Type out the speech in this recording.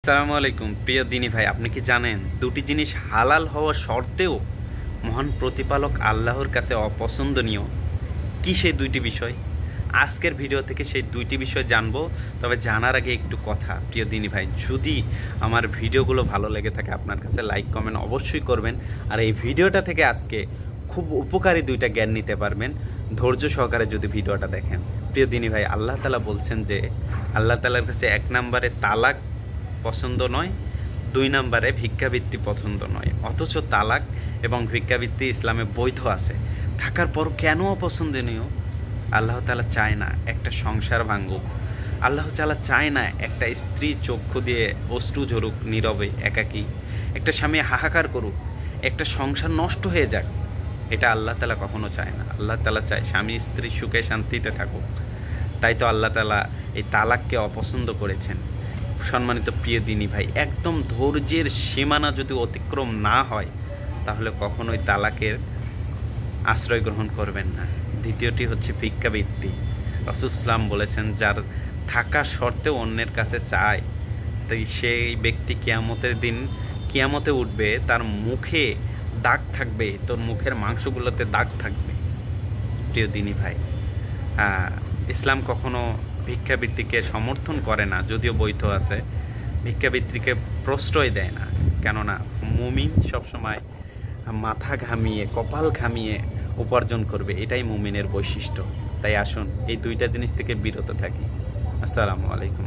আসসালামু আলাইকুম প্রিয় দিনী ভাই, আপনি কি জানেন দুটি জিনিস হালাল হওয়া সত্ত্বেও মহান প্রতিপালক আল্লাহর কাছে অপছন্দনীয়? কি সেই দুইটি বিষয়? আজকের ভিডিও থেকে সেই দুইটি বিষয় জানবো। তবে জানার আগে একটু কথা, প্রিয় দিনী ভাই, যদি আমার ভিডিওগুলো ভালো লেগে থাকে আপনার কাছে লাইক কমেন্ট অবশ্যই করবেন। আর এই ভিডিওটা থেকে আজকে খুব উপকারী দুইটা জ্ঞান নিতে পারবেন ধৈর্য সহকারে যদি ভিডিওটা দেখেন। প্রিয় দিনী ভাই, আল্লাহ তাআলা বলছেন যে আল্লাহ তাআলার কাছে 1 নম্বরে তালাক পছন্দ নয়, 2 নম্বরে ভিক্ষাবৃত্তি পছন্দ নয়। অথচ তালাক এবং ভিক্ষাবৃত্তি ইসলামে বৈধ আছে, থাকার পর কেন অপছন্দনীয়? আল্লাহ তাআলা চায় না একটা সংসার ভাঙুক, আল্লাহ তাআলা চায় না একটা স্ত্রী চক্ষু দিয়ে অশ্রু ঝরুক নীরবে একাকী, একটা স্বামী হাহাকার করুক, একটা সংসার নষ্ট হয়ে যাক। এটা আল্লাহ তাআলা কখনো চায় না। আল্লাহ তাআলা চায় স্বামী স্ত্রী সুখে শান্তিতে থাকুক। তাই তো আল্লাহ তাআলা এই তালাককে অপছন্দ করেছেন। সম্মানিত প্রিয় দিনী ভাই, একদম ধৈর্যের সীমানা যদি অতিক্রম না হয় তাহলে কখনোই তালাকের আশ্রয় গ্রহণ করবেন না। দ্বিতীয়টি হচ্ছে ভিক্ষাবৃত্তি। রাসূল সাল্লাল্লাহু আলাইহি বলেছেন, যার থাকা সত্ত্বেও অন্যের কাছে চায়, তাই সেই ব্যক্তি কিয়ামতের দিন কিয়ামতে উঠবে, তার মুখে দাগ থাকবে, তোর মুখের মাংসগুলোতে দাগ থাকবে। প্রিয় দিনী ভাই, ইসলাম কখনো ভিক্ষাবৃত্তিকে সমর্থন করে না, যদিও বৈধ আছে। ভিক্ষাবৃত্তিকে প্রশ্রয় দেয় না, কেননা মুমিন সবসময় মাথা ঘামিয়ে কপাল ঘামিয়ে উপার্জন করবে, এটাই মুমিনের বৈশিষ্ট্য। তাই আসুন এই দুইটা জিনিস থেকে বিরত থাকি। আসসালামু আলাইকুম।